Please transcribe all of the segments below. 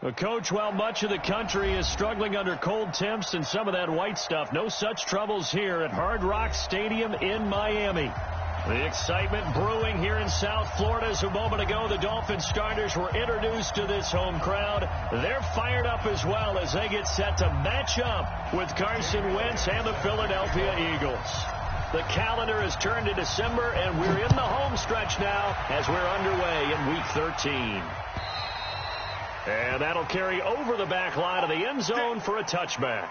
Well, Coach, while much of the country is struggling under cold temps and some of that white stuff, no such troubles here at Hard Rock Stadium in Miami. The excitement brewing here in South Florida as a moment ago the Dolphins starters were introduced to this home crowd. They're fired up as well as they get set to match up with Carson Wentz and the Philadelphia Eagles. The calendar has turned to December, and we're in the home stretch now as we're underway in Week 13. And that'll carry over the back line of the end zone for a touchback.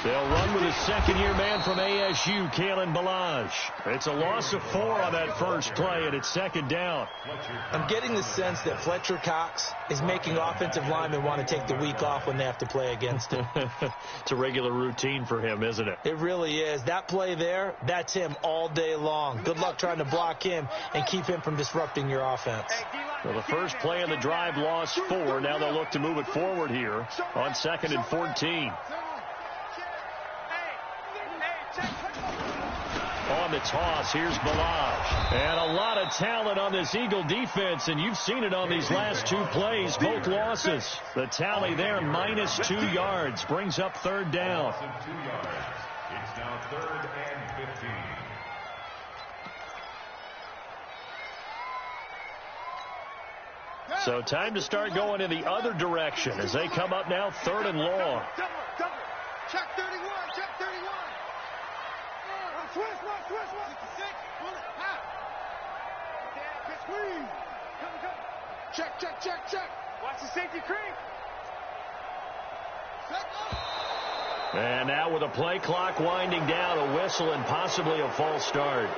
They'll run with a second-year man from ASU, Kalen Ballage. It's a loss of 4 on that first play, and it's second down. I'm getting the sense that Fletcher Cox is making offensive linemen want to take the week off when they have to play against him. It's a regular routine for him, isn't it? It really is. That play there, that's him all day long. Good luck trying to block him and keep him from disrupting your offense. Well, the first play of the drive lost 4. Now they'll look to move it forward here on 2nd and 14. On the toss, here's Ballage. And a lot of talent on this Eagle defense, and you've seen it on these last 2 plays, both losses. The tally there, minus 2 yards, brings up third down. It's now 3rd and 15. So time to start going in the other direction as they come up now 3rd and long. Check 31, check 31. Switch. Check. Watch the safety creep. And now with a play clock winding down, a whistle and possibly a false start.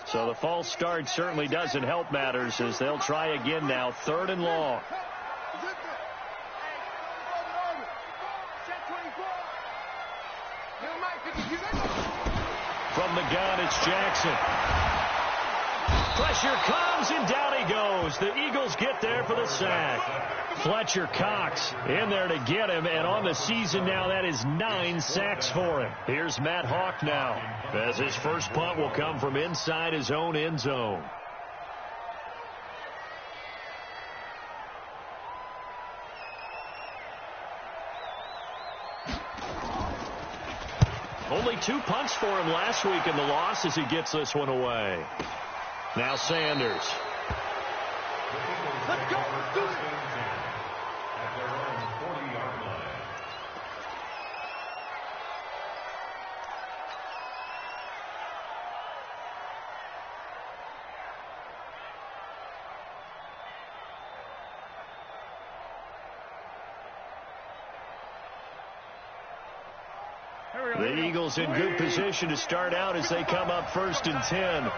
So the false start certainly doesn't help matters as they'll try again now, 3rd and long. From the gun, it's Jackson. Pressure comes, and down he goes. The Eagles get there for the sack. Fletcher Cox in there to get him, and on the season now, that is 9 sacks for him. Here's Matt Hawk now, as his first punt will come from inside his own end zone. Only 2 punts for him last week in the loss as he gets this one away. Now Sanders. Let's go. Do it. At their own 40-yard line. The Eagles in good position to start out as they come up 1st and 10.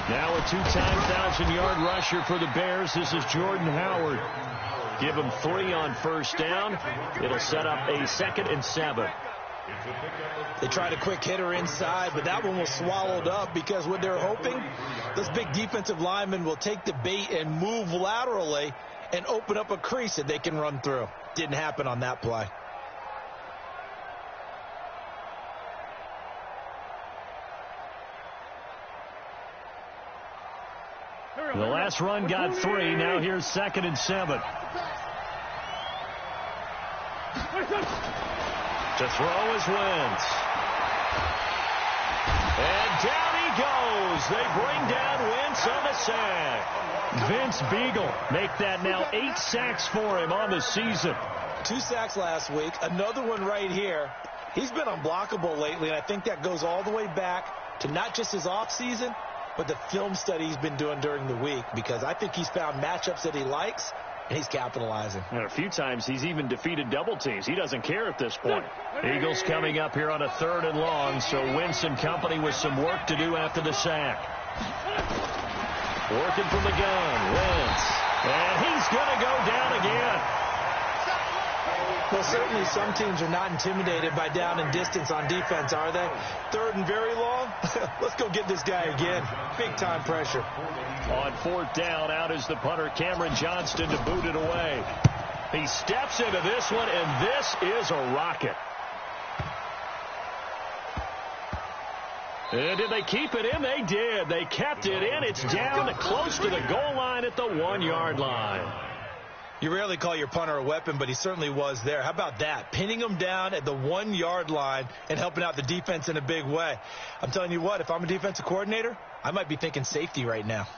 Now a 2-time 1,000-yard rusher for the Bears. This is Jordan Howard. Give him 3 on first down. It'll set up a 2nd and 7. They tried a quick hitter inside, but that one was swallowed up because what they're hoping, those big defensive linemen will take the bait and move laterally and open up a crease that they can run through. Didn't happen on that play. The last run got 3. Now here's 2nd and 7. To throw is Wentz. And down he goes. They bring down Wentz on the sack. Vince Beagle make that now 8 sacks for him on the season. 2 sacks last week. Another one right here. He's been unblockable lately, and I think that goes all the way back to not just his offseason, but the film study he's been doing during the week, because I think he's found matchups that he likes, and he's capitalizing. And a few times he's even defeated double teams. He doesn't care at this point. Eagles coming up here on a 3rd and long, so Wentz and company with some work to do after the sack. Working from the gun, Wentz. And he's going to go down again. Well, certainly some teams are not intimidated by down and distance on defense, are they? 3rd and very long? Let's go get this guy again. Big-time pressure. On 4th down, out is the punter, Cameron Johnston, to boot it away. He steps into this one, and this is a rocket. And did they keep it in? They did. They kept it in. It's down close to the goal line at the 1-yard line. You rarely call your punter a weapon, but he certainly was there. How about that? Pinning him down at the 1-yard line and helping out the defense in a big way. I'm telling you what, if I'm a defensive coordinator, I might be thinking safety right now.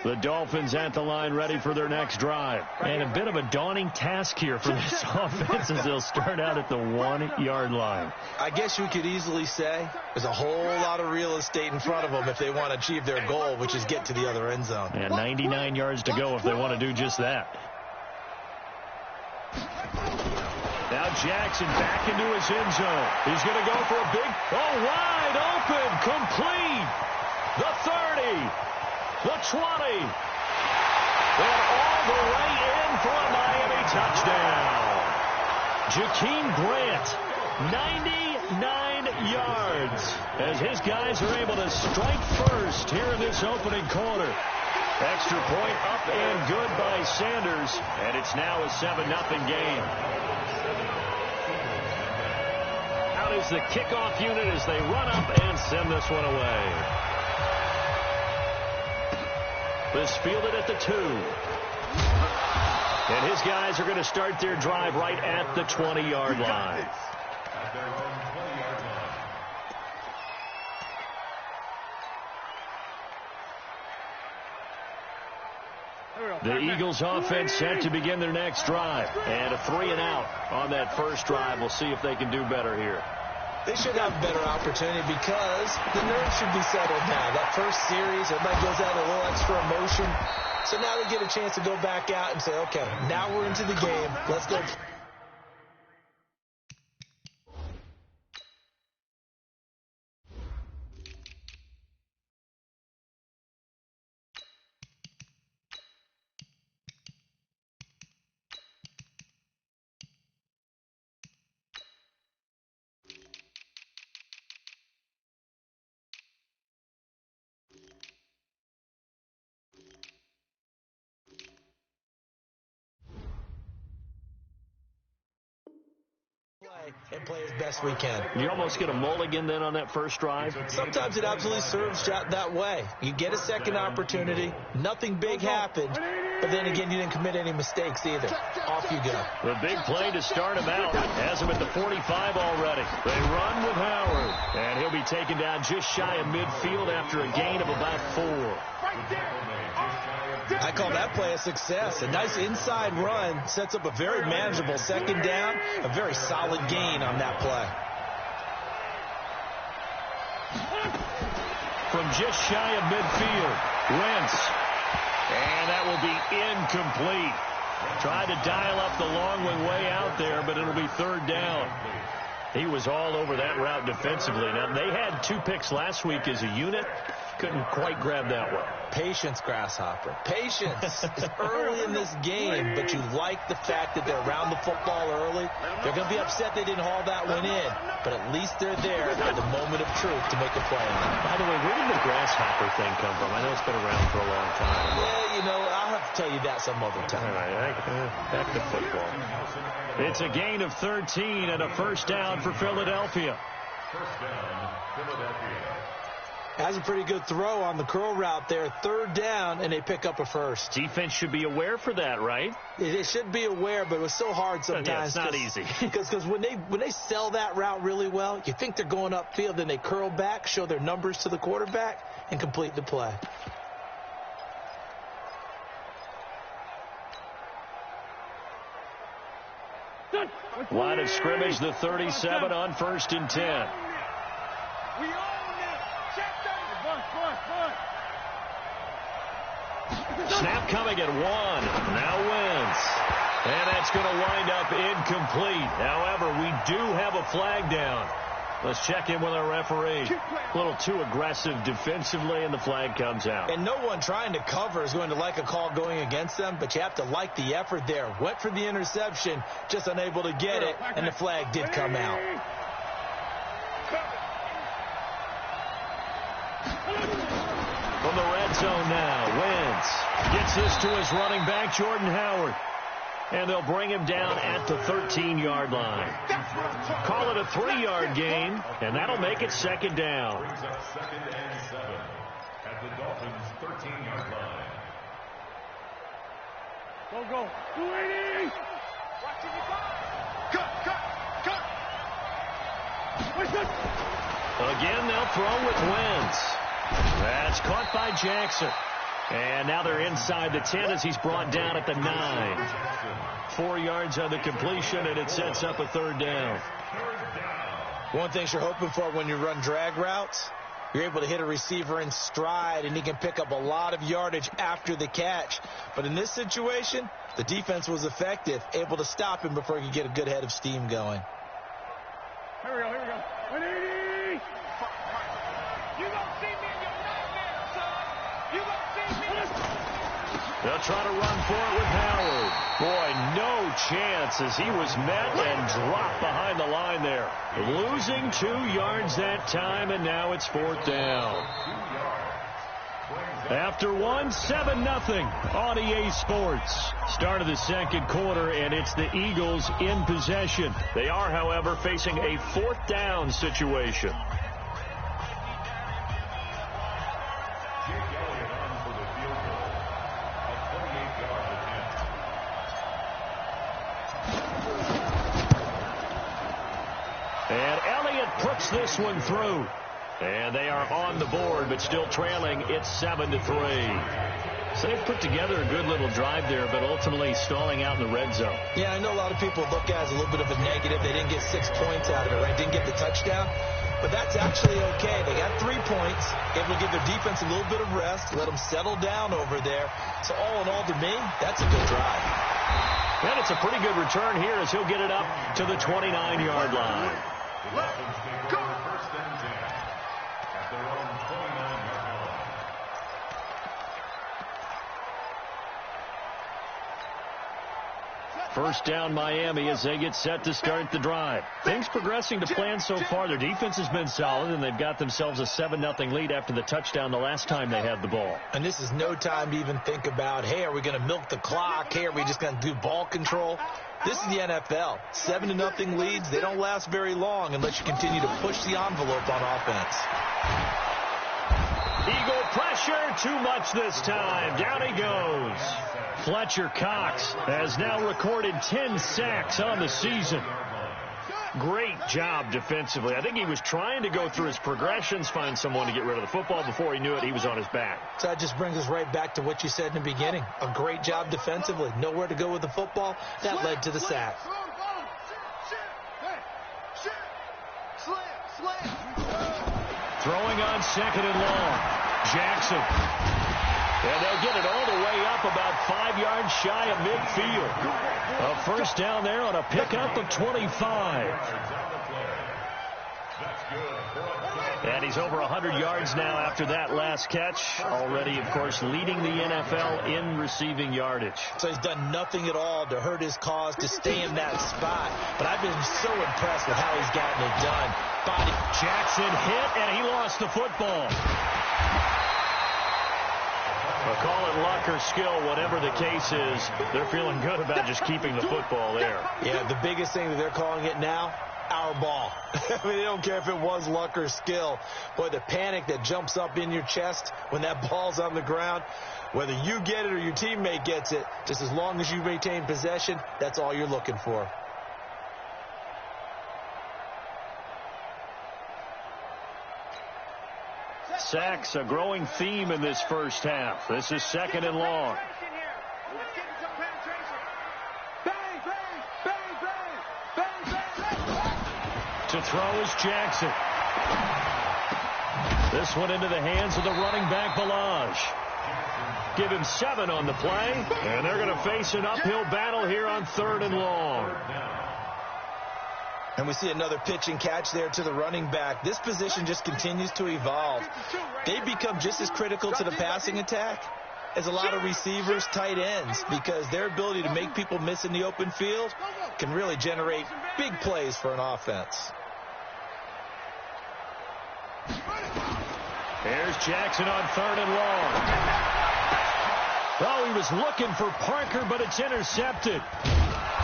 The Dolphins at the line, ready for their next drive. And a bit of a daunting task here for this offense as they'll start out at the 1-yard line. I guess you could easily say there's a whole lot of real estate in front of them if they want to achieve their goal, which is get to the other end zone. And 99 yards to go if they want to do just that. Now Jackson back into his end zone. He's going to go for a big, wide open, complete. The 30. The 20. And all the way in for a Miami touchdown. Jakeem Grant, 99 yards, as his guys are able to strike first here in this opening quarter. Extra point up and good by Sanders, and it's now a 7-0 game. Out is the kickoff unit as they run up and send this one away. This fielded at the 2. And his guys are going to start their drive right at the 20-yard line. The Eagles offense set to begin their next drive. And a 3-and-out on that first drive. We'll see if they can do better here. They should have a better opportunity because the nerves should be settled now. That first series, everybody goes out with a little extra emotion. So now they get a chance to go back out and say, okay, now we're into the game. Let's go. And play as best we can. You almost get a mulligan then on that first drive? Sometimes it absolutely serves that way. You get a second opportunity. Nothing big happened. But then again, you didn't commit any mistakes either. Off you go. The big play to start him out has him at the 45 already. They run with Howard. And he'll be taken down just shy of midfield after a gain of about 4. I call that play a success. A nice inside run sets up a very manageable second down. A very solid gain on that play. From just shy of midfield, Wentz. And that will be incomplete. Tried to dial up the long way out there, but it'll be 3rd down. He was all over that route defensively. Now, they had 2 picks last week as a unit. Couldn't quite grab that one. Patience, Grasshopper. Patience. It's early in this game, but you like the fact that they're around the football early. They're going to be upset they didn't haul that one in, but at least they're there at the moment of truth to make a play on that. By the way, where did the Grasshopper thing come from? I know it's been around for a long time. Yeah, you know, I'll have to tell you that some other time. All right, back to football. It's a gain of 13 and a first down for Philadelphia. First down, Philadelphia. Has a pretty good throw on the curl route there. 3rd down, and they pick up a first. Defense should be aware for that, right? It should be aware, but it was so hard sometimes. Yeah, it's not easy. Because when they sell that route really well, you think they're going upfield, then they curl back, show their numbers to the quarterback, and complete the play. Line of scrimmage, the 37 on 1st and 10. Snap coming at 1. Now Wentz. And that's going to wind up incomplete. However, we do have a flag down. Let's check in with our referee. A little too aggressive defensively, and the flag comes out. And no one trying to cover is going to like a call going against them, but you have to like the effort there. Went for the interception, just unable to get it, and the flag did come out. From the red zone now, Wentz gets this to his running back, Jordan Howard. And they'll bring him down at the 13-yard line. Call it a 3-yard gain, and that'll make it second down. Brings up 2nd and 7 at the Dolphins' 13-yard line. Go. 280. Watching the ball. Cut. Again, they'll throw with Wentz. That's caught by Jackson. And now they're inside the 10 as he's brought down at the 9. 4 yards on the completion, and it sets up a 3rd down. One thing you're hoping for when you run drag routes, you're able to hit a receiver in stride, and he can pick up a lot of yardage after the catch. But in this situation, the defense was effective, able to stop him before he could get a good head of steam going. Here we go. 180. You don't see me in your nightmare, son. You don't see me. They'll try to run for it with Howard. Boy, no chance as he was met and dropped behind the line there. Losing 2 yards that time, and now it's 4th down. After 7-0 on EA Sports. Start of the second quarter, and it's the Eagles in possession. They are, however, facing a 4th down situation. And Elliott puts this one through. And they are on the board, but still trailing. It's 7-3. So they've put together a good little drive there, but ultimately stalling out in the red zone. Yeah, I know a lot of people look at it as a little bit of a negative. They didn't get 6 points out of it, right? Didn't get the touchdown. But that's actually okay. They got 3 points. Able to give their defense a little bit of rest, let them settle down over there. So all in all, to me, that's a good drive. And it's a pretty good return here as he'll get it up to the 29-yard line. Dolphins take over 1st and 10 at their own 29-yard line. First down Miami as they get set to start the drive. Things progressing to plan so far. Their defense has been solid, and they've got themselves a 7-0 lead after the touchdown the last time they had the ball. And this is no time to even think about, hey, are we going to milk the clock? Hey, are we just going to do ball control? This is the NFL. 7-0 leads. They don't last very long unless you continue to push the envelope on offense. Eagle pressure, too much this time. Down he goes. Fletcher Cox has now recorded 10 sacks on the season. Great job defensively. I think he was trying to go through his progressions, find someone to get rid of the football. Before he knew it, he was on his back. So that just brings us right back to what you said in the beginning. A great job defensively. Nowhere to go with the football. That led to the sack. Throwing on 2nd and long. Jackson. And they'll get it all the way up about 5 yards shy of midfield. A first down there on a pickup of 25. And he's over 100 yards now after that last catch. Already, of course, leading the NFL in receiving yardage. So he's done nothing at all to hurt his cause, to stay in that spot. But I've been so impressed with how he's gotten it done. Body. Jackson hit, and he lost the football. Well, call it luck or skill, whatever the case is. They're feeling good about just keeping the football there. Yeah, the biggest thing that they're calling it now, our ball. I mean, they don't care if it was luck or skill. Boy, the panic that jumps up in your chest when that ball's on the ground, whether you get it or your teammate gets it, just as long as you maintain possession, that's all you're looking for. Sacks, a growing theme in this first half. This is 2nd and long. To throw is Jackson. This one into the hands of the running back, Balaj. give him 7 on the play. And they're going to face an uphill battle here on 3rd and long. And we see another pitch and catch there to the running back. This position just continues to evolve. They become just as critical to the passing attack as a lot of receivers, tight ends, because their ability to make people miss in the open field can really generate big plays for an offense. Here's Jackson on 3rd and long. Oh, he was looking for Parker, but it's intercepted.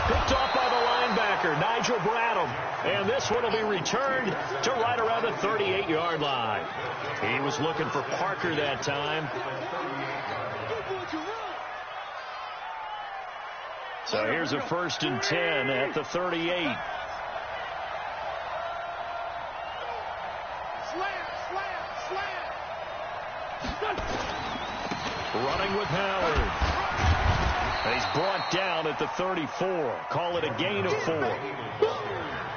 Picked off by the linebacker, Nigel Bradham. And this one will be returned to right around the 38-yard line. He was looking for Parker that time. So here's a 1st and 10 at the 38. Running with Howard. He's brought down at the 34. Call it a gain of 4.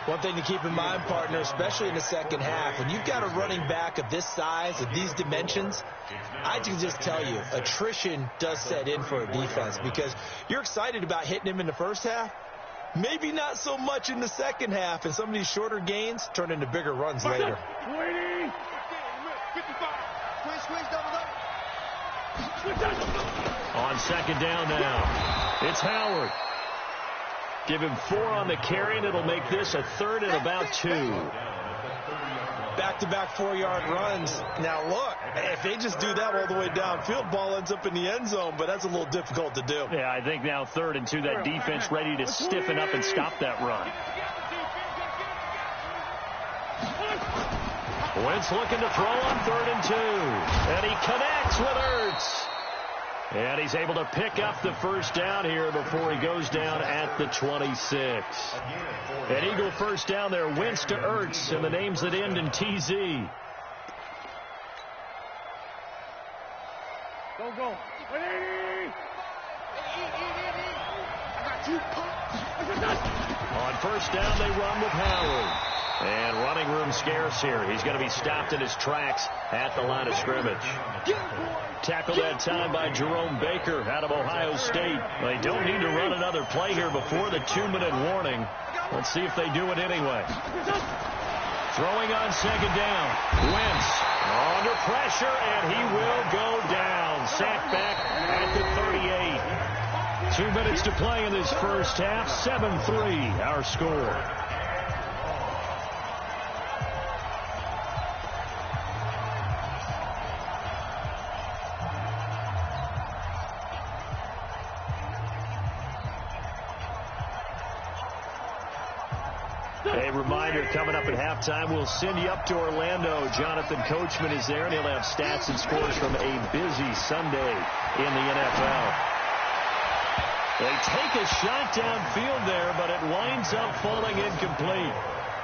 One thing to keep in mind, partner, especially in the second half, when you've got a running back of this size, of these dimensions, I can just tell you, attrition does set in for a defense because you're excited about hitting him in the first half. Maybe not so much in the second half, and some of these shorter gains turn into bigger runs later. 20, 55, switch, double up. On 2nd down now, it's Howard. Give him 4 on the carry, and it'll make this a 3rd and about 2. Back-to-back 4-yard runs. Now, look, if they just do that all the way downfield, ball ends up in the end zone, but that's a little difficult to do. Yeah, I think now 3rd and 2, that defense ready to stiffen up and stop that run. Wentz looking to throw on 3rd and 2. And he connects with Ertz. And he's able to pick up the first down here before he goes down at the 26. An Eagle first down there. Wentz to Ertz, and the names that end in TZ. Go. 180. I got you. On first down, they run with Howard. And running room scarce here. He's going to be stopped in his tracks at the line of scrimmage. Tackled that time by Jerome Baker out of Ohio State. They don't need to run another play here before the 2-minute warning. Let's see if they do it anyway. Throwing on 2nd down. Wentz under pressure, and he will go down. Sacked back at the 38. 2 minutes to play in this first half. 7-3 our score. A reminder, coming up at halftime, we'll send you up to Orlando. Jonathan Coachman is there, and he'll have stats and scores from a busy Sunday in the NFL. They take a shot downfield there, but it winds up falling incomplete.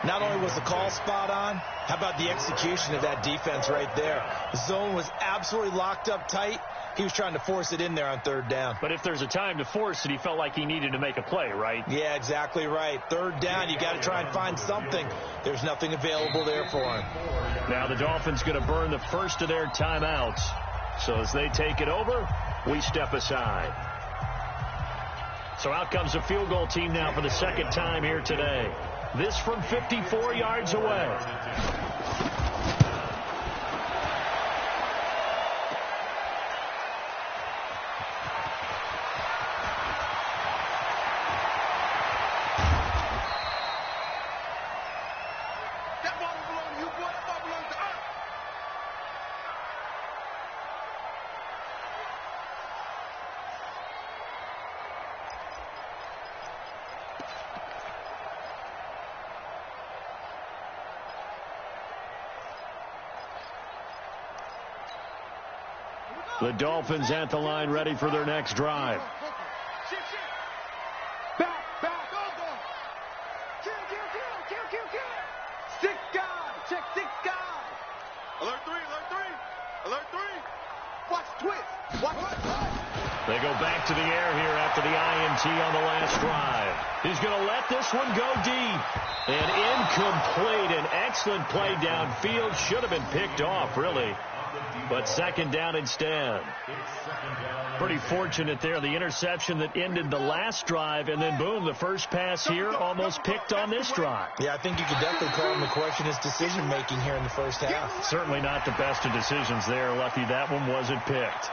Not only was the call spot on, how about the execution of that defense right there? The zone was absolutely locked up tight. He was trying to force it in there on 3rd down. But if there's a time to force it, he felt like he needed to make a play, right? Yeah, exactly right. 3rd down, you got to try and find something. There's nothing available there for him. Now the Dolphins going to burn the first of their timeouts. So as they take it over, we step aside. So out comes the field goal team now for the 2nd time here today. This from 54 yards away. The Dolphins at the line, ready for their next drive. Back. Kill. 6 guys. Check 6 guys. Alert 3. Watch twist. They go back to the air here after the INT on the last drive. He's going to let this one go deep. And incomplete. An excellent play downfield. Should have been picked off, really. But second down instead. Pretty fortunate there. The interception that ended the last drive, and then boom, the first pass here almost picked on this drive. Yeah, I think you could definitely call him to question his decision-making here in the first half. Certainly not the best of decisions there. Lucky that one wasn't picked.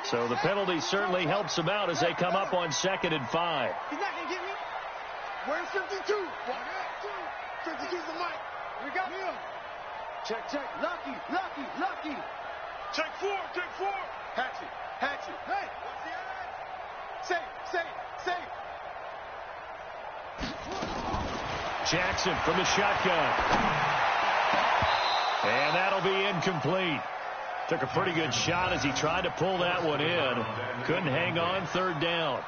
So the penalty certainly helps them out as they come up on 2nd and 5. He's not going to get me. Where's 52? 52's the mic. We got him. Check. Lucky. Check 4. Hatchet. Hey. What's the other? Safe. Jackson from the shotgun. And that'll be incomplete. Took a pretty good shot as he tried to pull that one in. Couldn't hang on. 3rd down.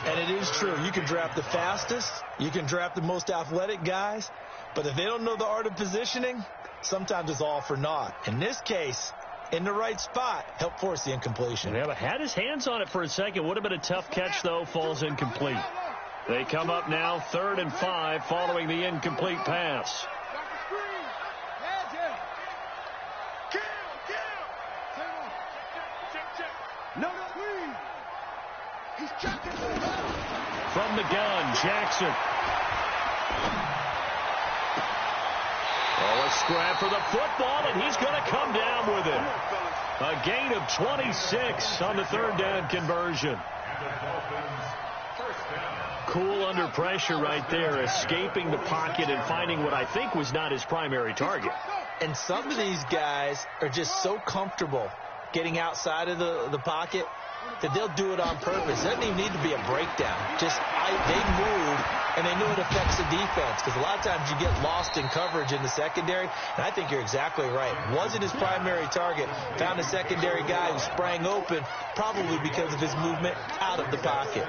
And it is true. You can draft the fastest. You can draft the most athletic guys. But if they don't know the art of positioning, sometimes it's all for naught. In this case, in the right spot, helped force the incompletion. Yeah, but had his hands on it for a second. Would have been a tough catch, though. Falls incomplete. They come up now 3rd and 5 following the incomplete pass. From the gun, Jackson. Oh, a scrap for the football, and he's going to come down with it. A gain of 26 on the 3rd down conversion. Cool under pressure right there, escaping the pocket and finding what I think was not his primary target. And some of these guys are just so comfortable getting outside of the pocket that they'll do it on purpose. It doesn't even need to be a breakdown. Just they move, and they know it affects the defense, because a lot of times you get lost in coverage in the secondary, and I think you're exactly right. Wasn't his primary target. Found a secondary guy who sprang open, probably because of his movement out of the pocket.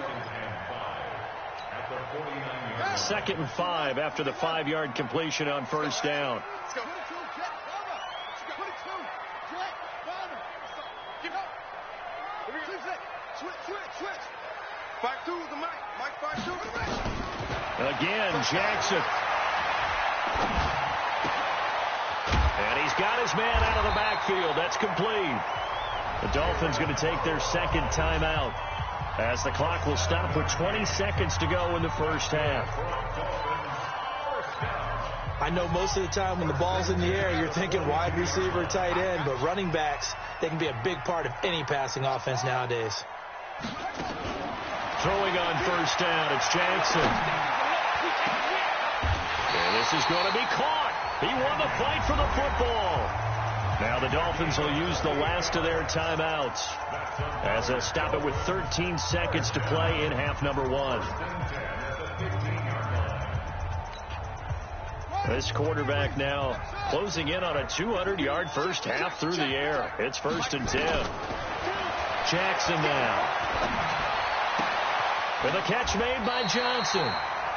2nd and 5 after the 5-yard completion on 1st down. Switch. 5-2's the mic. Mike 5-2. Again, Jackson. And he's got his man out of the backfield. That's complete. The Dolphins going to take their 2nd timeout as the clock will stop with 20 seconds to go in the first half. I know most of the time when the ball's in the air, you're thinking wide receiver, tight end, but running backs, they can be a big part of any passing offense nowadays. Throwing on 1st down, it's Jackson. And this is going to be caught. He won the fight for the football. Now the Dolphins will use the last of their timeouts as they'll stop it with 13 seconds to play in half number 1. This quarterback now closing in on a 200-yard first half through the air. It's 1st and 10. Jackson now. With a catch made by Johnson.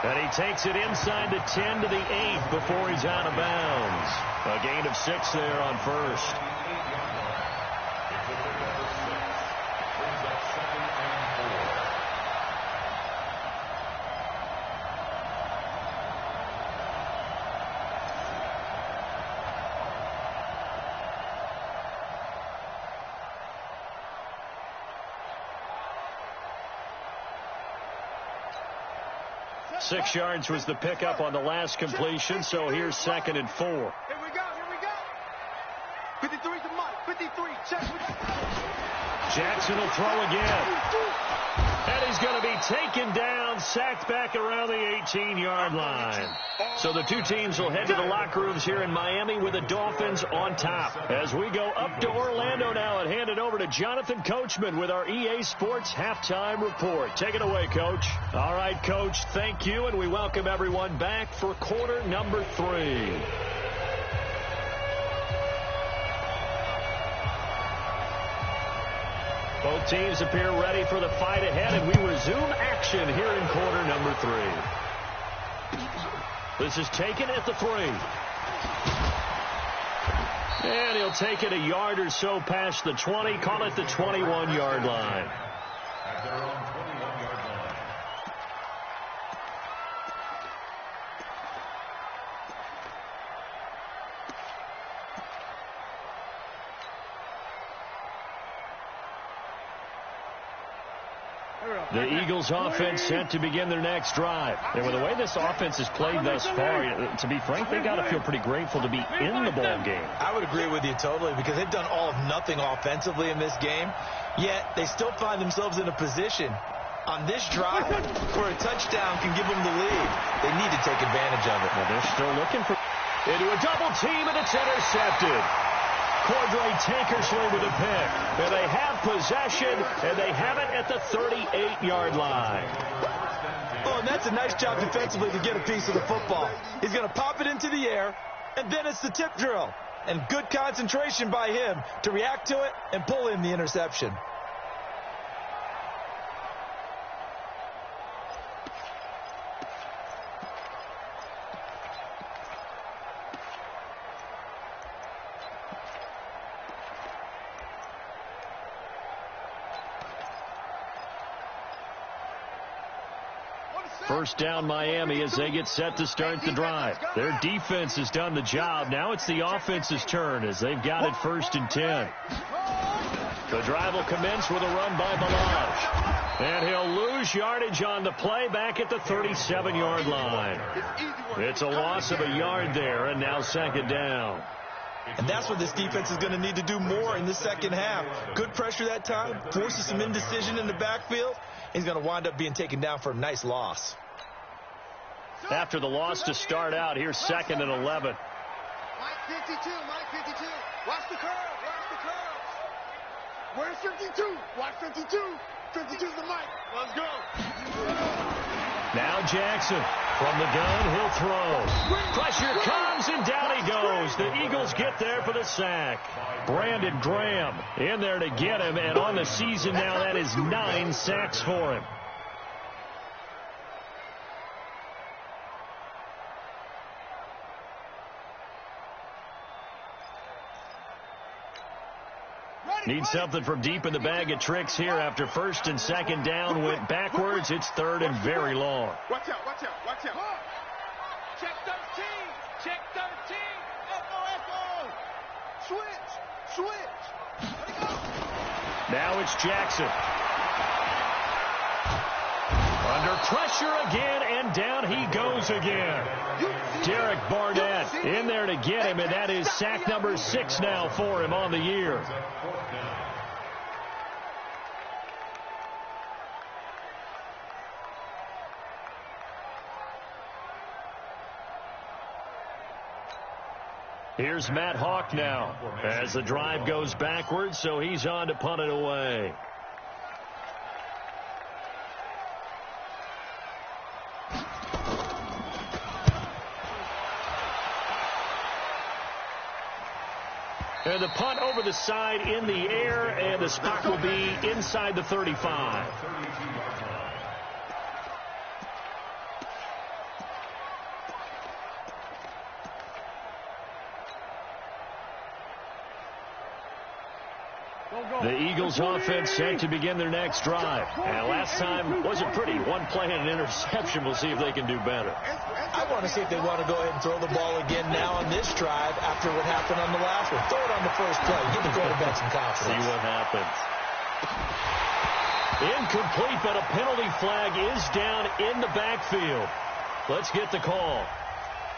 And he takes it inside the 10 to the 8 before he's out of bounds. A gain of 6 there on 1st. Six yards was the pickup on the last completion, so here's 2nd and 4. Here we go. 53's the mic. 53. Check. Jackson will throw again. And he's going to be taken down, sacked back around the 18-yard line. So the two teams will head to the locker rooms here in Miami with the Dolphins on top. As we go up to Orlando now and hand it over to Jonathan Coachman with our EA Sports Halftime Report. Take it away, Coach. All right, Coach, thank you, and we welcome everyone back for quarter number 3. Both teams appear ready for the fight ahead, and we resume action here in quarter number 3. This is taken at the 3. And he'll take it a yard or so past the 20, call it the 21-yard line. At their own 21-yard line. The Eagles offense set to begin their next drive. And with the way this offense has played thus far, to be frank, they got to feel pretty grateful to be in the ball game. I would agree with you totally, because they've done all of nothing offensively in this game, yet they still find themselves in a position on this drive where a touchdown can give them the lead. They need to take advantage of it. Well, they're still looking for into a double team, and it's intercepted. Cordray Tankersley with a pick. And they have possession, and they have it at the 38-yard line. Oh, and that's a nice job defensively to get a piece of the football. He's going to pop it into the air, and then it's the tip drill. And good concentration by him to react to it and pull in the interception. First down Miami as they get set to start the drive. Their defense has done the job. Now it's the offense's turn as they've got it 1st and 10. The drive will commence with a run by Balaj. And he'll lose yardage on the play back at the 37-yard line. It's a loss of a yard there, and now 2nd down. And that's what this defense is going to need to do more in the second half. Good pressure that time, forces some indecision in the backfield. He's going to wind up being taken down for a nice loss. After the loss to start out, here's 2nd and 11. Mike 52, Mike 52. Watch the curve, watch the curve. Where's 52? Watch 52. 52's the Mike. Let's go. Now Jackson from the gun, he'll throw. Pressure comes, and down he goes. The Eagles get there for the sack. Brandon Graham in there to get him, and on the season now, that is 9 sacks for him. Need something from deep in the bag of tricks here after 1st and 2nd down went backwards. It's 3rd and very long. Watch out, watch out, watch out. Check 13, check 13. Echo. Switch, switch. Let it go. Now it's Jackson. Under pressure again, and down he goes again. Derek Barnett in there to get him, and that is sack number 6 now for him on the year. Here's Matt Hawk now as the drive goes backwards, so he's on to punt it away. And the punt over the side in the air, and the spot will be inside the 35. The Eagles offense set to begin their next drive. And last time wasn't pretty. One play and an interception. We'll see if they can do better. I want to see if they want to go ahead and throw the ball again now on this drive after what happened on the last one. Throw it on the first play. Give the quarterback some confidence. See what happens. Incomplete, but a penalty flag is down in the backfield. Let's get the call.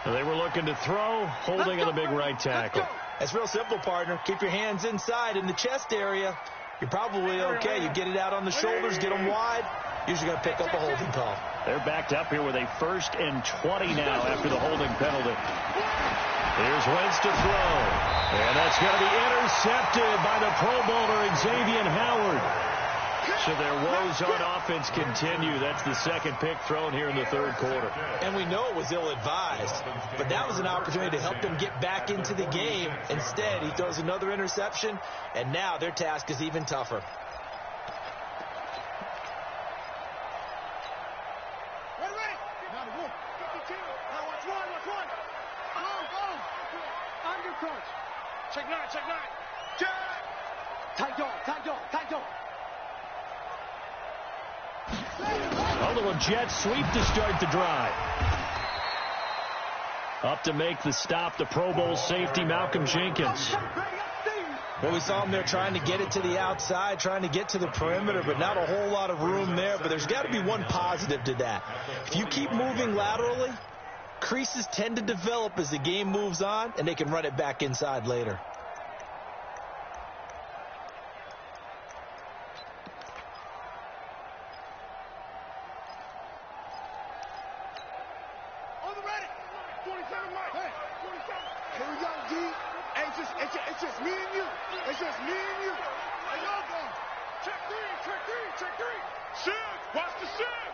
They were looking to throw, holding on the big right tackle. It's real simple, partner. Keep your hands inside in the chest area. You're probably okay. You get it out on the shoulders, get them wide. Usually going to pick up a holding call. They're backed up here with a 1st and 20 now after the holding penalty. Here's Wentz to throw. And that's going to be intercepted by the Pro Bowler Xavier Howard. So their woes on offense continue. That's the 2nd pick thrown here in the 3rd quarter. And we know it was ill-advised, but that was an opportunity to help them get back into the game. Instead, he throws another interception, and now their task is even tougher. Ready. Now the 52. Now watch one. Go. Undercrunch. Check 9. Check. Tight dog. A little jet sweep to start the drive. Up to make the stop, the Pro Bowl safety, Malcolm Jenkins. Well, we saw him there trying to get it to the outside, trying to get to the perimeter, but not a whole lot of room there. But there's got to be one positive to that. If you keep moving laterally, creases tend to develop as the game moves on, and they can run it back inside later. On the ready. 47 Mike. Hey, 47. Here we go, D. It's just me and you. It's just me and you. Hey, y'all go. Check three, check three, check three. Shift. Watch the shift.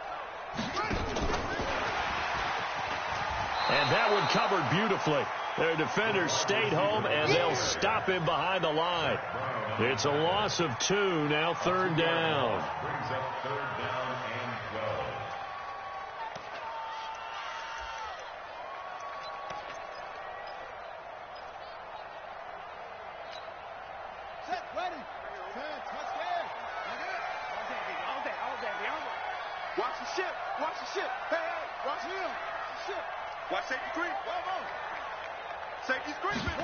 And that one covered beautifully. Their defenders stayed home, and they'll stop him behind the line. It's a loss of 2, now third down. Brings up third down and 12. Set, ready. Set, touchdown. All day. Watch the ship. Watch the ship. Hey, watch him. Ship. Watch safety creep. Whoa. Safety creeping.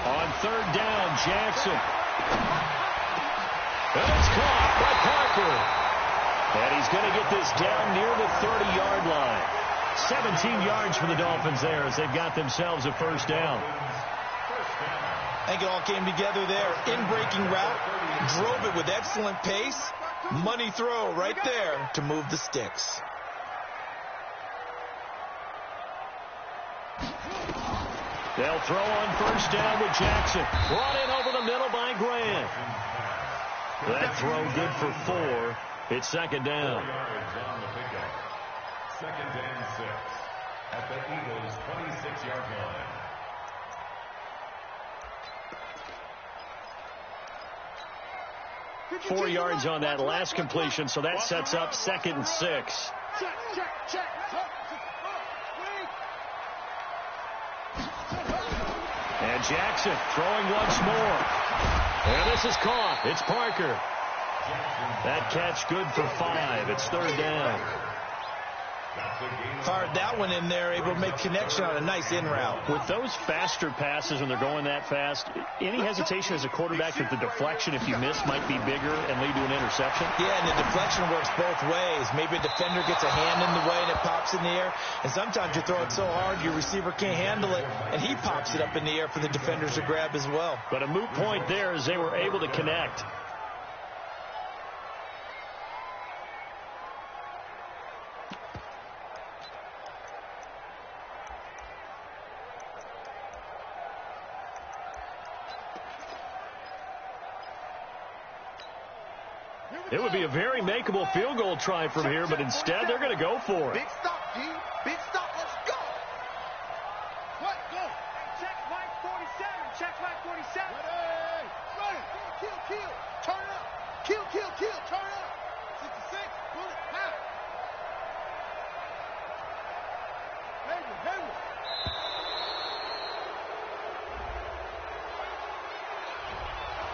On third down, Jackson. And it's caught by Parker. And he's going to get this down near the 30-yard line. 17 yards for the Dolphins there as they've got themselves a first down. I think it all came together there. In-breaking route, drove it with excellent pace. Money throw right there to move the sticks. They'll throw on first down with Jackson. Brought in over the middle by Grant. That throw good for 4. It's second down. 4 yards on the pickup. Second and 6 at the Eagles' 26-yard line. Four yards on that last completion, so that sets up second and 6. Check. And Jackson throwing once more. And this is caught. It's Parker. That catch good for 5. It's third down. Fired that one in there, able to make connection on a nice in route. With those faster passes when they're going that fast, any hesitation as a quarterback that the deflection, if you miss, might be bigger and lead to an interception? Yeah, and the deflection works both ways. Maybe a defender gets a hand in the way and it pops in the air. And sometimes you throw it so hard your receiver can't handle it, and he pops it up in the air for the defenders to grab as well. But a moot point there as they were able to connect. It would be a very makeable field goal try from here, but instead they're going to go for it. Big stop, D. Big stop. Let's go. What? Go. Check flag 47. Check flag 47. Ready. Kill. Turn it up. Kill. Turn it up. 66. Bullet. Half. Hayward.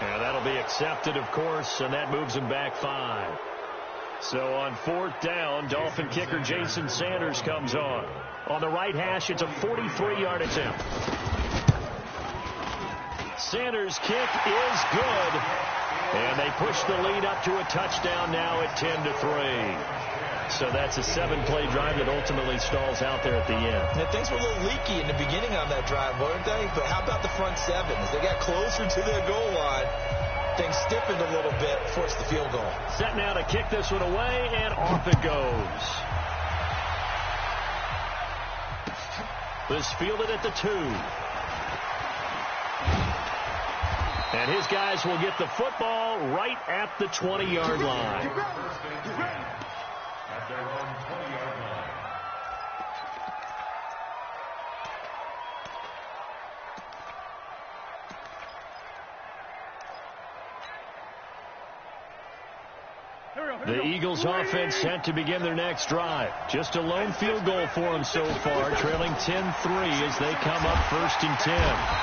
And that'll be accepted, of course, and that moves him back 5. So on fourth down, Dolphin kicker Jason Sanders comes on. On the right hash, it's a 43-yard attempt. Sanders' kick is good. And they push the lead up to a touchdown now at 10-3. So that's a 7-play drive that ultimately stalls out there at the end. And things were a little leaky in the beginning on that drive, weren't they? But how about the front 7? As they got closer to the goal line, things stiffened a little bit, forced the field goal. Set now to kick this one away, and off it goes. This fielded at the 2. And his guys will get the football right at the 20-yard line. At their own 20-yard line. The Eagles offense set to begin their next drive. Just a lone field goal for them so far, trailing 10-3 as they come up 1st and 10.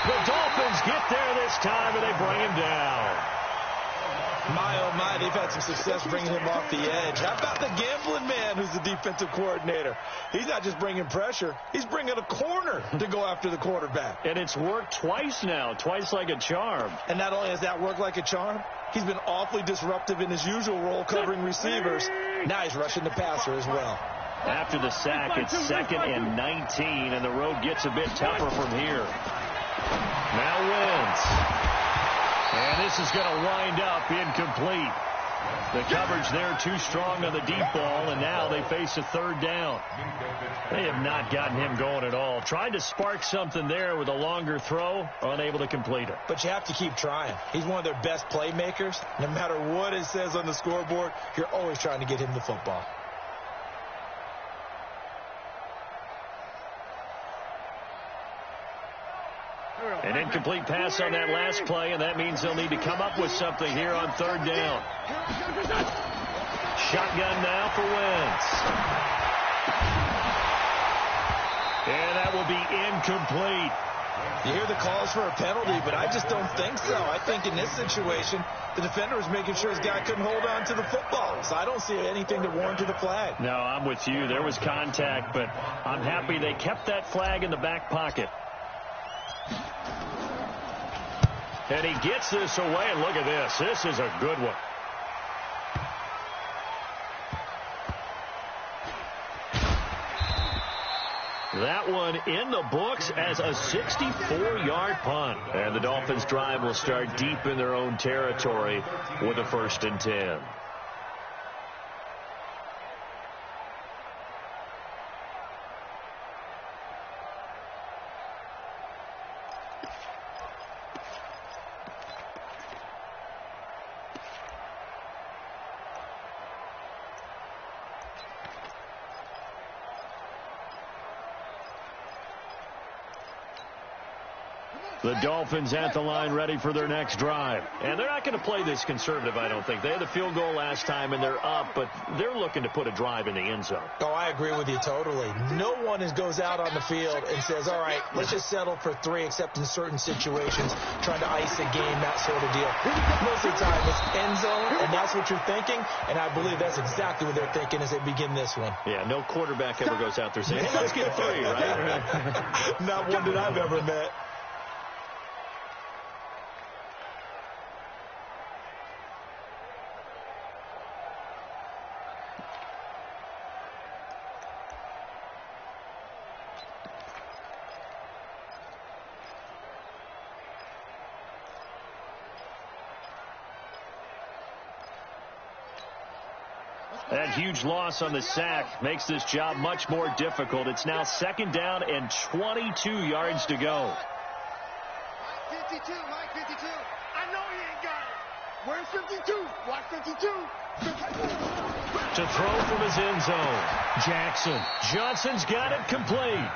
The Dolphins get there this time, and they bring him down. My, oh my, they've had some success bringing him off the edge. How about the gambling man who's the defensive coordinator? He's not just bringing pressure. He's bringing a corner to go after the quarterback. And it's worked twice now, twice like a charm. And not only has that worked like a charm, he's been awfully disruptive in his usual role covering receivers. Now he's rushing the passer as well. After the sack, it's 2nd and 19, and the road gets a bit tougher from here. Now wins. And this is going to wind up incomplete. The coverage there too strong on the deep ball, and now they face a 3rd down. They have not gotten him going at all. Tried to spark something there with a longer throw, unable to complete it. But you have to keep trying. He's one of their best playmakers. No matter what it says on the scoreboard, you're always trying to get him the football. An incomplete pass on that last play, and that means they'll need to come up with something here on 3rd down. Shotgun now for Wentz. And that will be incomplete. You hear the calls for a penalty, but I just don't think so. I think in this situation, the defender was making sure his guy couldn't hold on to the football. So I don't see anything that warranted a flag. No, I'm with you. There was contact, but I'm happy they kept that flag in the back pocket. And he gets this away, and look at this. This is a good one. That one in the books as a 64-yard punt. And the Dolphins' drive will start deep in their own territory with a 1st and 10. The Dolphins at the line ready for their next drive. And they're not going to play this conservative, I don't think. They had the field goal last time, and they're up, but they're looking to put a drive in the end zone. Oh, I agree with you totally. No one goes out on the field and says, all right, let's just settle for 3, except in certain situations, trying to ice a game, that sort of deal. Most of the time, it's end zone, and that's what you're thinking, and I believe that's exactly what they're thinking as they begin this one. Yeah, no quarterback ever goes out there saying, hey, let's get 3, right? Not one that I've ever met. That huge loss on the sack makes this job much more difficult. It's now 2nd down and 22 yards to go. Mike 52, Mike 52. I know he ain't got it. Where's 52? Watch 52. To throw from his end zone. Jackson. Johnson's got it complete.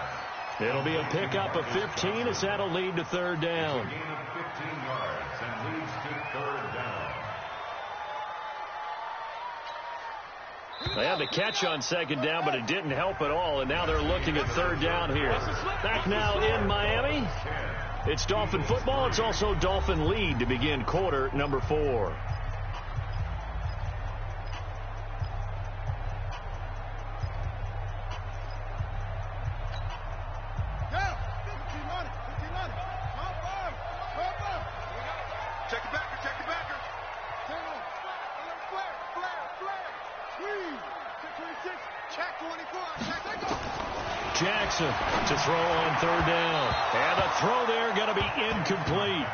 It'll be a pickup of 15 as that'll lead to 3rd down. A gain of 15 yards and leads to 3rd down. They had the catch on 2nd down, but it didn't help at all, and now they're looking at 3rd down here. Back now in Miami. It's Dolphin football. It's also Dolphin lead to begin quarter number 4. Jackson to throw on 3rd down. And a throw there going to be incomplete.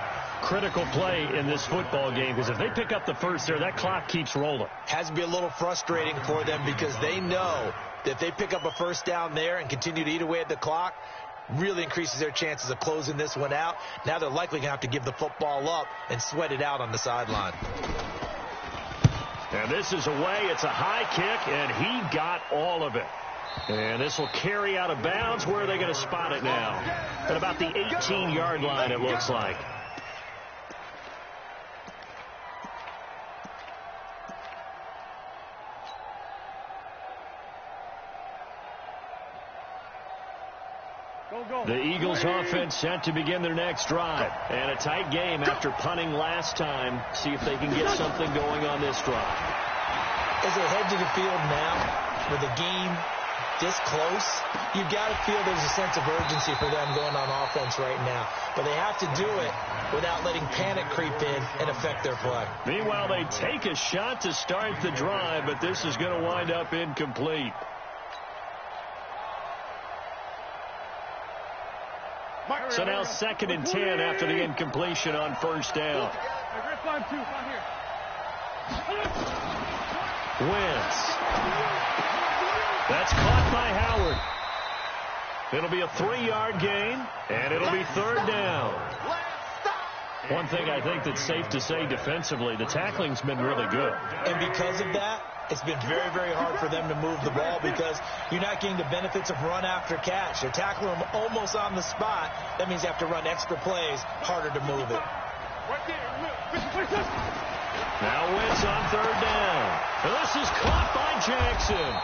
Critical play in this football game, because if they pick up the first there, that clock keeps rolling. Has to be a little frustrating for them because they know that if they pick up a 1st down there and continue to eat away at the clock, really increases their chances of closing this one out. Now they're likely going to have to give the football up and sweat it out on the sideline. And this is away. It's a high kick, and he got all of it. And this will carry out of bounds. Where are they going to spot it now? At about the 18-yard line, it looks like. The Eagles offense set to begin their next drive. And a tight game after punting last time. See if they can get something going on this drive. As they head to the field now, with the game this close, you've got to feel there's a sense of urgency for them going on offense right now. But they have to do it without letting panic creep in and affect their play. Meanwhile, they take a shot to start the drive, but this is going to wind up incomplete. So now 2nd and 10 after the incompletion on first down. Wentz. That's caught by Howard. It'll be a 3-yard gain, and it'll be 3rd down. One thing I think that's safe to say defensively, the tackling's been really good. And because of that, it's been very, very hard for them to move the ball because you're not getting the benefits of run after catch. They're tackling them almost on the spot. That means you have to run extra plays, harder to move it. Now Wentz on 3rd down. This is caught by Jackson.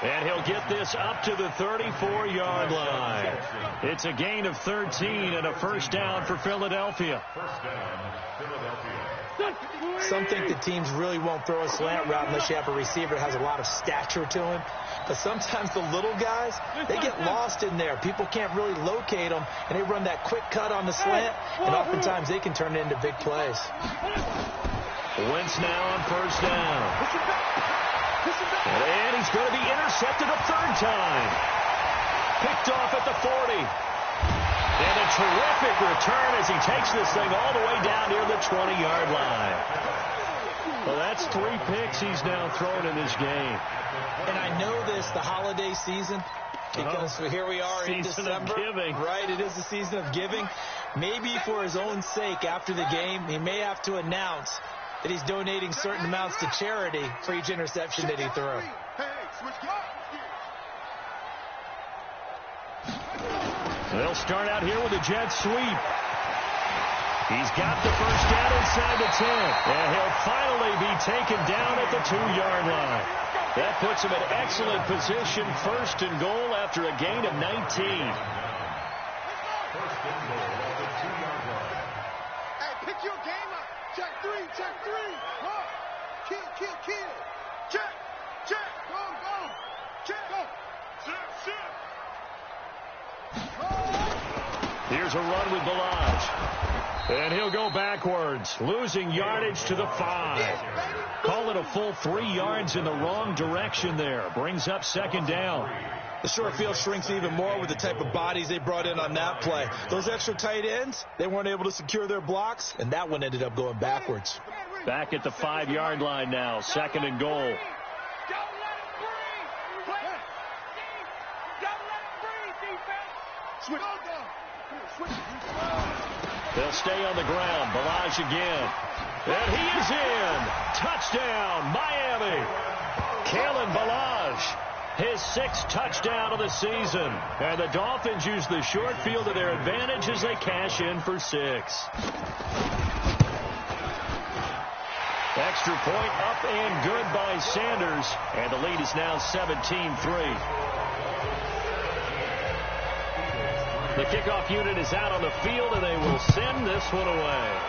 And he'll get this up to the 34-yard line. It's a gain of 13 and a first down for Philadelphia. Some think the teams really won't throw a slant route unless you have a receiver that has a lot of stature to him. But sometimes the little guys, they get lost in there. People can't really locate them, and they run that quick cut on the slant, and oftentimes they can turn it into big plays. Wentz now on first down. And he's going to be intercepted a 3rd time. Picked off at the 40. And a terrific return as he takes this thing all the way down near the 20-yard line. Well, that's 3 picks he's now thrown in this game. And I know this, the holiday season, because here we are in December. Season of giving. Right, it is the season of giving. Maybe for his own sake after the game, he may have to announce that he's donating certain amounts to charity for each interception that he threw. They'll start out here with a jet sweep. He's got the first down inside the 10. And he'll finally be taken down at the 2-yard line. That puts him in excellent position, 1st and goal after a gain of 19. First and goal at the 2-yard line. Hey, pick your game up. Check 3, check 3. Kill, kill, kill. Check, check. Go, go. Check, go. Check, check. Here's a run with Balaj. And he'll go backwards, losing yardage to the 5. Call it a full 3 yards in the wrong direction there. Brings up 2nd down. The short field shrinks even more with the type of bodies they brought in on that play. Those extra tight ends, they weren't able to secure their blocks, and that one ended up going backwards. Back at the 5-yard line now, 2nd and goal. They'll stay on the ground. Balaj again. And he is in. Touchdown, Miami. Kalen Balaj, his 6th touchdown of the season. And the Dolphins use the short field to their advantage as they cash in for 6. Extra point up and good by Sanders. And the lead is now 17-3. The kickoff unit is out on the field, and they will send this one away.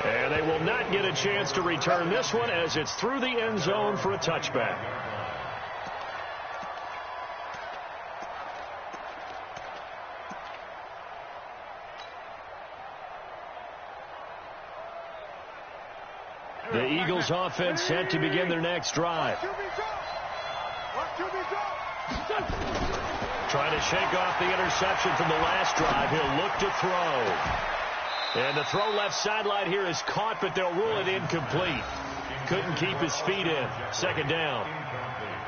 And they will not get a chance to return this one as it's through the end zone for a touchback. The Eagles offense set to begin their next drive. Trying to shake off the interception from the last drive. He'll look to throw. And the throw left sideline here is caught, but they'll rule it incomplete. Couldn't keep his feet in. 2nd down.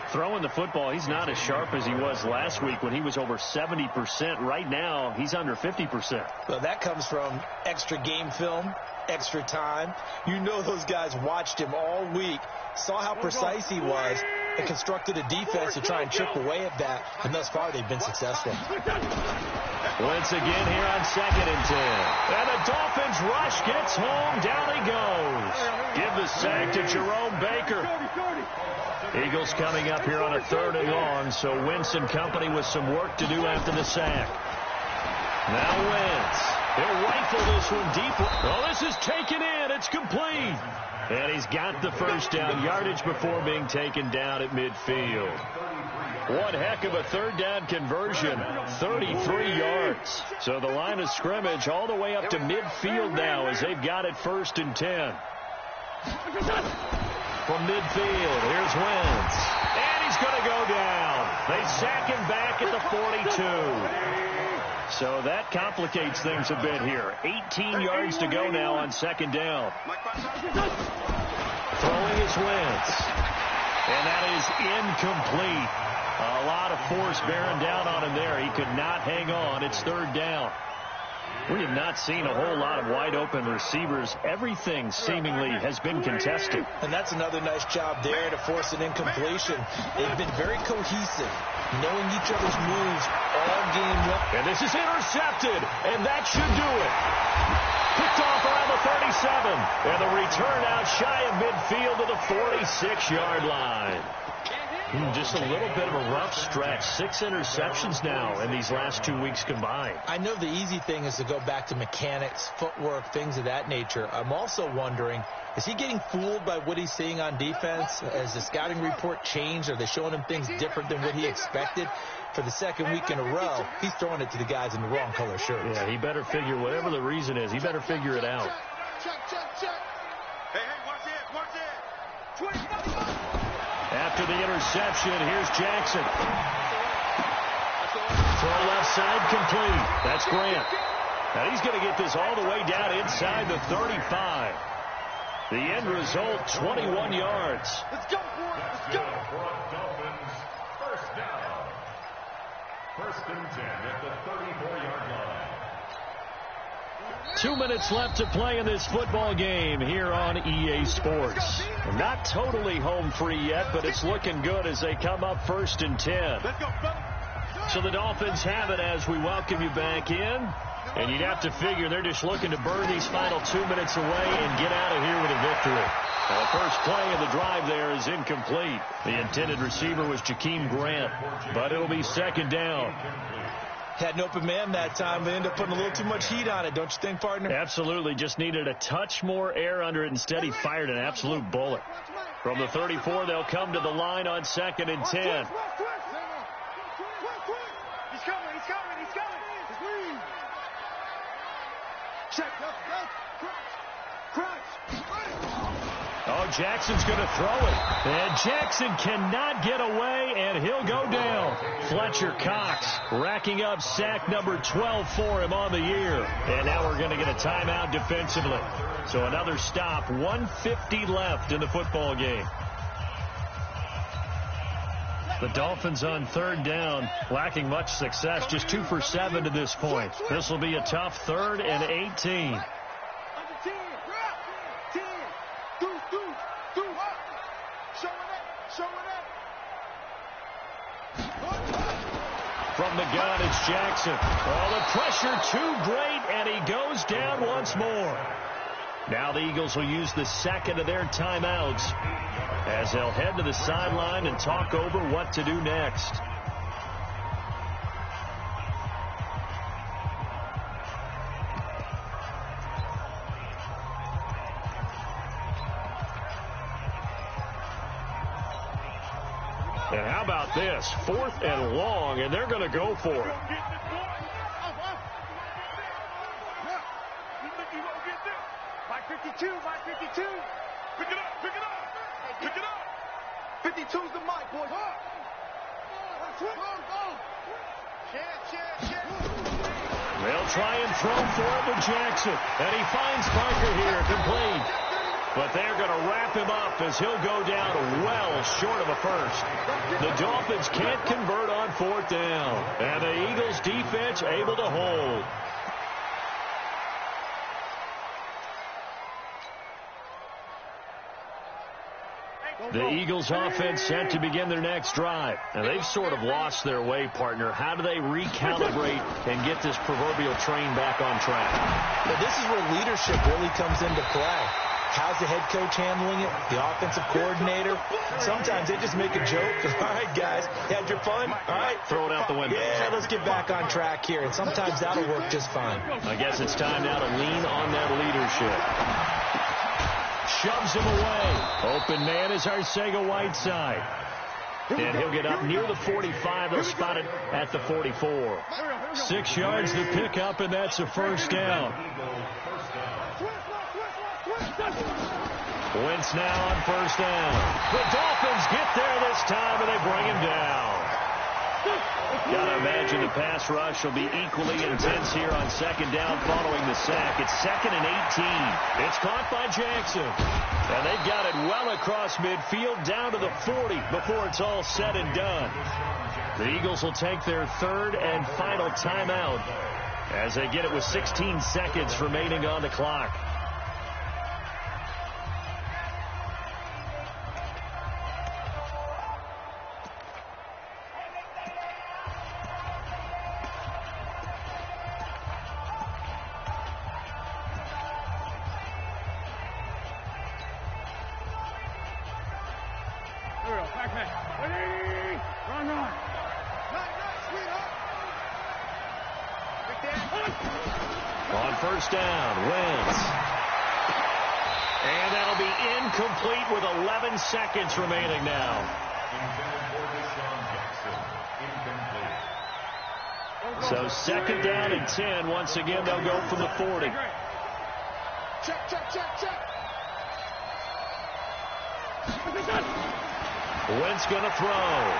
Throwing the football, he's not as sharp as he was last week when he was over 70%. Right now, he's under 50%. Well, that comes from extra game film, extra time. You know those guys watched him all week, saw how precise he was, and constructed a defense to try and chip away at that, and thus far they've been successful. Once again here on 2nd and 10. And the Dolphins rush gets home. Down he goes. Give the sack to Jerome Baker. Eagles coming up here on a 3rd and long, so Wentz and company with some work to do after the sack. Now Wentz. He'll rifle this one deep. Oh, this is taken in. It's complete. And he's got the first down yardage before being taken down at midfield. One heck of a 3rd down conversion, 33 yards. So the line of scrimmage all the way up to midfield now as they've got it 1st and 10. From midfield, here's Wentz. And he's going to go down. They sack him back at the 42. So that complicates things a bit here. 18 yards to go now on 2nd down. Throwing is Wentz. And that is incomplete. A lot of force bearing down on him there. He could not hang on. It's 3rd down. We have not seen a whole lot of wide-open receivers. Everything seemingly has been contested. And that's another nice job there to force an incompletion. They've been very cohesive, knowing each other's moves all game long. And this is intercepted, and that should do it. Picked off around the 37, and the return out shy of midfield to the 46-yard line. Just a little bit of a rough stretch. 6 interceptions now in these last 2 weeks combined. I know the easy thing is to go back to mechanics, footwork, things of that nature. I'm also wondering, is he getting fooled by what he's seeing on defense? Has the scouting report changed? Are they showing him things different than what he expected? For the 2nd week in a row, he's throwing it to the guys in the wrong color shirts. Yeah, he better figure, whatever the reason is, he better figure it out. Check. Hey, watch it. After the interception, here's Jackson. Throw left side complete. That's Grant. Now he's going to get this all the way down inside the 35. The end result, 21 yards. Let's go, boy. Let's go. Dolphins, 1st down. 1st and 10 at the 34-yard line. 2 minutes left to play in this football game here on EA Sports. Not totally home free yet, but it's looking good as they come up 1st and 10. So the Dolphins have it as we welcome you back in. And you'd have to figure they're just looking to burn these final 2 minutes away and get out of here with a victory. Now, the first play of the drive there is incomplete. The intended receiver was Jakeem Grant, but it'll be 2nd down. Had an open man that time. They ended up putting a little too much heat on it, don't you think, partner? Absolutely. Just needed a touch more air under it. Instead, he fired an absolute bullet. From the 34, they'll come to the line on 2nd and 10. He's coming. Check, crunch. Oh, Jackson's going to throw it. And Jackson cannot get away, and he'll go down. Fletcher Cox racking up sack number 12 for him on the year. And now we're going to get a timeout defensively. So another stop, 1:50 left in the football game. The Dolphins on 3rd down, lacking much success, just 2 for 7 to this point. This will be a tough 3rd and 18. From the gun, it's Jackson. Oh, the pressure too great, and he goes down once more. Now the Eagles will use the 2nd of their timeouts as they'll head to the sideline and talk over what to do next. And how about this? 4th and long, and they're going to go for it. By 52. Pick it up. 52's the mic, boys. They'll try and throw for it to Jackson. And he finds Parker here, complete. But they're going to wrap him up as he'll go down well short of a first. The Dolphins can't convert on 4th down. And the Eagles defense able to hold. The Eagles offense set to begin their next drive. Now, they've sort of lost their way, partner. How do they recalibrate and get this proverbial train back on track? Well, this is where leadership really comes into play. How's the head coach handling it? The offensive coordinator? Sometimes they just make a joke. All right, guys, had your fun? All right. Throw it out the window. Yeah, let's get back on track here. And sometimes that'll work just fine. I guess it's time now to lean on that leadership. Shoves him away. Open man is Arcega-Whiteside. And he'll get up near the 45. They'll spot it at the 44. 6 yards to pick up, and that's a first down. Wentz now on first down. The Dolphins get there this time, and they bring him down. Gotta imagine the pass rush will be equally intense here on second down following the sack. It's 2nd and 18. It's caught by Jackson. And they've got it well across midfield down to the 40 before it's all said and done. The Eagles will take their third and final timeout as they get it with 16 seconds remaining on the clock. On first down, Wentz. And that'll be incomplete with 11 seconds remaining now. So 2nd down and 10. Once again, they'll go from the 40. Check. Wentz going to throw.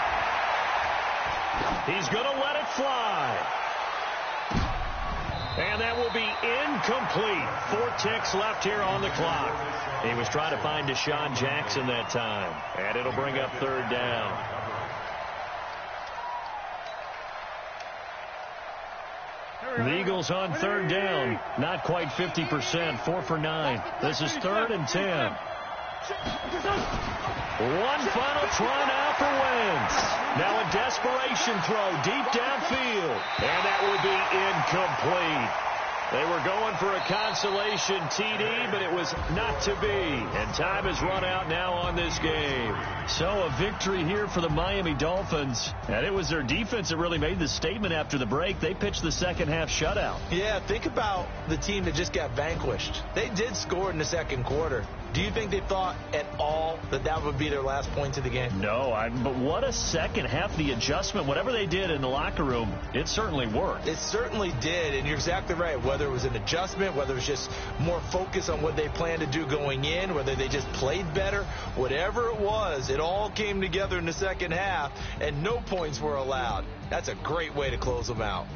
He's going to let it fly. And that will be incomplete. 4 ticks left here on the clock. He was trying to find Deshaun Jackson that time. And it'll bring up 3rd down. The Eagles on 3rd down. Not quite 50%. 4 for 9. This is 3rd and 10. One final try now for Wentz. Now a desperation throw deep downfield. And that will be incomplete. They were going for a consolation TD, but it was not to be. And time has run out now on this game. So a victory here for the Miami Dolphins. And it was their defense that really made the statement after the break. They pitched the second half shutout. Yeah, think about the team that just got vanquished. They did score in the second quarter. Do you think they thought at all that that would be their last point of the game? No, but what a second half. The adjustment, whatever they did in the locker room, it certainly worked. It certainly did, and you're exactly right. Whether it was an adjustment, whether it was just more focus on what they planned to do going in, whether they just played better, whatever it was, it all came together in the second half, and no points were allowed. That's a great way to close them out.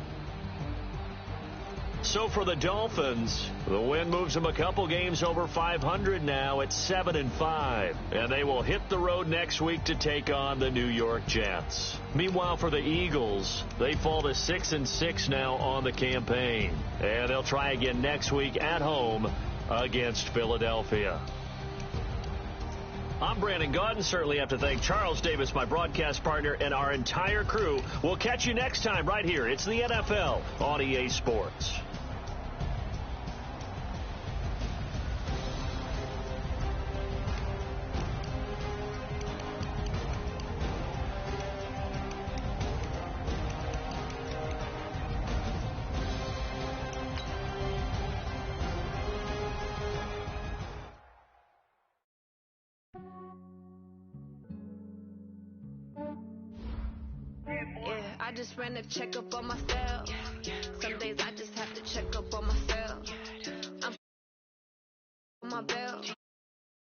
So for the Dolphins, the win moves them a couple games over 500 now at 7-5. And they will hit the road next week to take on the New York Jets. Meanwhile, for the Eagles, they fall to 6-6 now on the campaign. And they'll try again next week at home against Philadelphia. I'm Brandon Gaudin. Certainly have to thank Charles Davis, my broadcast partner, and our entire crew. We'll catch you next time right here. It's the NFL on EA Sports. I just ran a checkup on myself. Some days I just have to check up on myself.